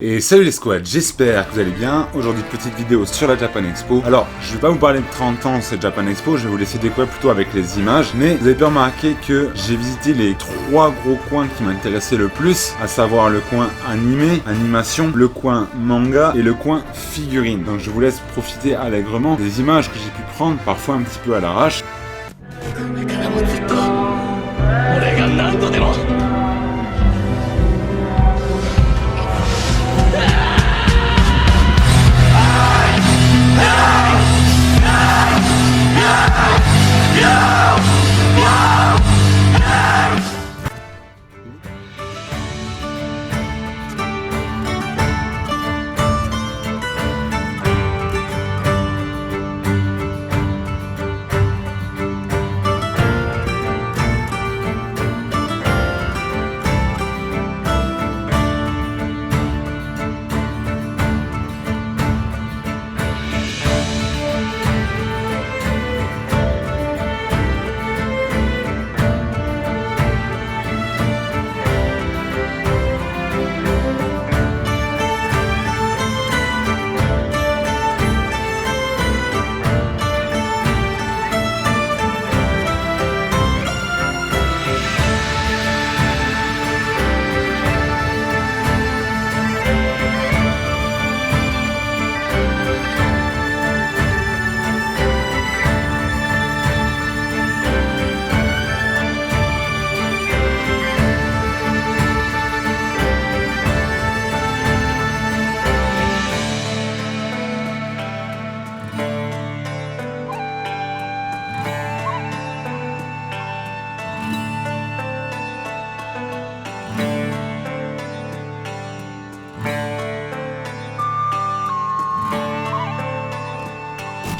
Et salut les squads, j'espère que vous allez bien. Aujourd'hui, petite vidéo sur la Japan Expo. Alors, je vais pas vous parler de 30 ans cette Japan Expo, je vais vous laisser découvrir plutôt avec les images. Mais vous avez pu remarquer que j'ai visité les 3 gros coins qui m'intéressaient le plus, à savoir le coin animé, animation, le coin manga et le coin figurine. Donc je vous laisse profiter allègrement des images que j'ai pu prendre, parfois un petit peu à l'arrache.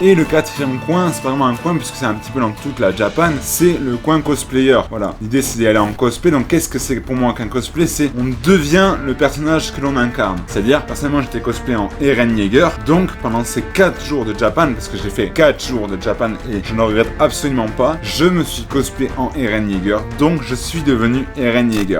Et le quatrième coin, c'est pas vraiment un coin puisque c'est un petit peu dans toute la Japan, c'est le coin cosplayer. Voilà, l'idée c'est d'y aller en cosplay. Donc qu'est-ce que c'est pour moi qu'un cosplay? C'est on devient le personnage que l'on incarne. C'est-à-dire, personnellement j'étais cosplay en Eren Yeager. Donc pendant ces 4 jours de Japan, parce que j'ai fait 4 jours de Japan et je ne regrette absolument pas, je me suis cosplay en Eren Yeager. Donc je suis devenu Eren Yeager.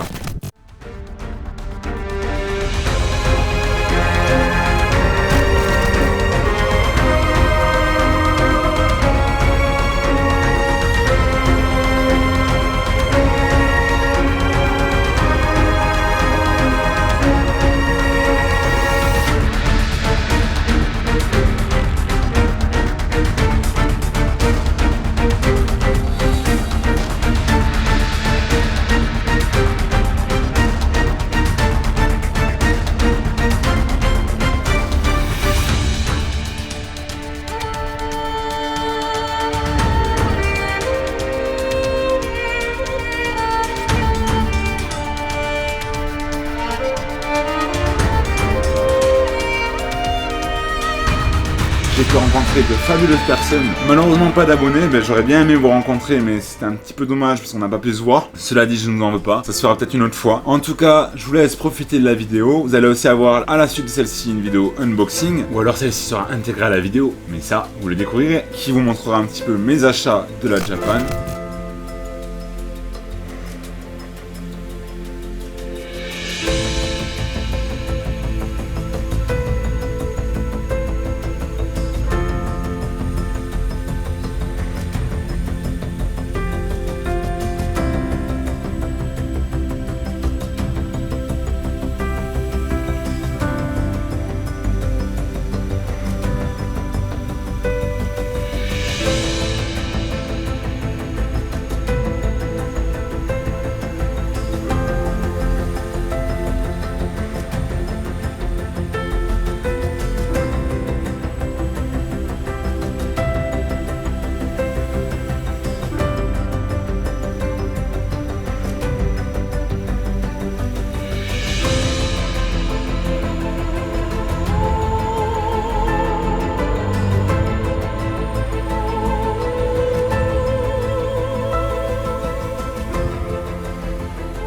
J'ai pu rencontrer de fabuleuses personnes. Malheureusement pas d'abonnés, j'aurais bien aimé vous rencontrer, mais c'était un petit peu dommage parce qu'on n'a pas pu se voir. Cela dit, je ne vous en veux pas, ça se fera peut-être une autre fois. En tout cas, je vous laisse profiter de la vidéo. Vous allez aussi avoir à la suite de celle-ci une vidéo unboxing, ou alors celle-ci sera intégrée à la vidéo, mais ça, vous le découvrirez, qui vous montrera un petit peu mes achats de la Japan.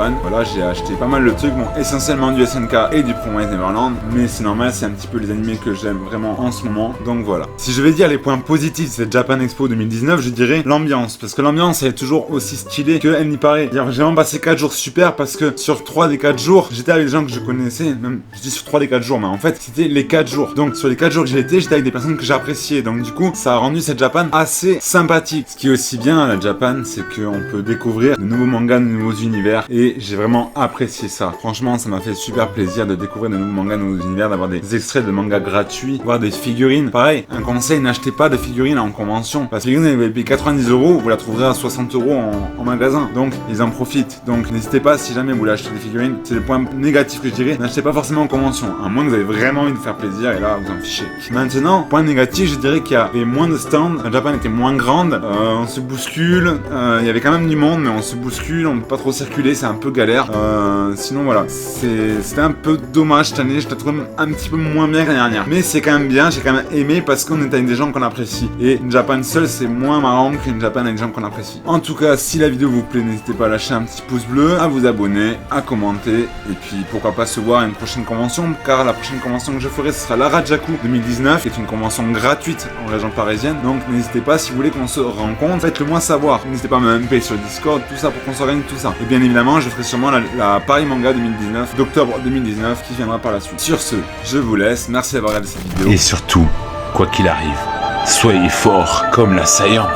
Japan. Voilà, j'ai acheté pas mal de trucs, bon, essentiellement du SNK et du Promise Neverland, mais c'est normal, c'est un petit peu les animés que j'aime vraiment en ce moment, donc voilà. Si je vais dire les points positifs de cette Japan Expo 2019, je dirais l'ambiance, parce que l'ambiance elle est toujours aussi stylée qu'elle n'y paraît. J'ai vraiment passé 4 jours super, parce que sur 3 des 4 jours, j'étais avec des gens que je connaissais, même, je dis sur 3 des 4 jours, mais en fait, c'était les 4 jours. Donc sur les 4 jours que j'étais avec des personnes que j'appréciais, donc du coup, ça a rendu cette Japan assez sympathique. Ce qui est aussi bien à la Japan, c'est qu'on peut découvrir de nouveaux mangas, de nouveaux univers, et j'ai vraiment apprécié ça. Franchement, ça m'a fait super plaisir de découvrir de nouveaux mangas, de nouveaux univers, d'avoir des extraits de mangas gratuits, voir des figurines. Pareil, un conseil, n'achetez pas de figurines en convention, parce que les figurines, vous payez 90 €, vous la trouverez à 60 € en magasin, donc ils en profitent. Donc n'hésitez pas, si jamais vous voulez acheter des figurines, c'est le point négatif que je dirais, n'achetez pas forcément en convention, à moins que vous avez vraiment envie de faire plaisir, et là, vous en fichez. Maintenant, point négatif, je dirais qu'il y avait moins de stands, la Japan était moins grande, on se bouscule, il y avait quand même du monde, mais on se bouscule, on peut pas trop circuler, c'est un peu galère. Sinon voilà, c'était un peu dommage cette année, je la trouve un petit peu moins bien que l'année dernière. Mais c'est quand même bien, j'ai quand même aimé parce qu'on est avec des gens qu'on apprécie. Et une Japan seule, c'est moins marrant qu'une Japan avec des gens qu'on apprécie. En tout cas, si la vidéo vous plaît, n'hésitez pas à lâcher un petit pouce bleu, à vous abonner, à commenter, et puis pourquoi pas se voir à une prochaine convention, car la prochaine convention que je ferai, ce sera la Rajaku 2019, qui est une convention gratuite en région parisienne. Donc n'hésitez pas, si vous voulez qu'on se rencontre, faites-le moi savoir. N'hésitez pas à me MP sur Discord, tout ça pour qu'on s'organise tout ça. Et bien évidemment, je ferai sûrement la Paris Manga 2019, d'octobre 2019, qui viendra par la suite. Sur ce, je vous laisse, merci d'avoir regardé cette vidéo. Et surtout, quoi qu'il arrive, soyez forts comme l'assaillant.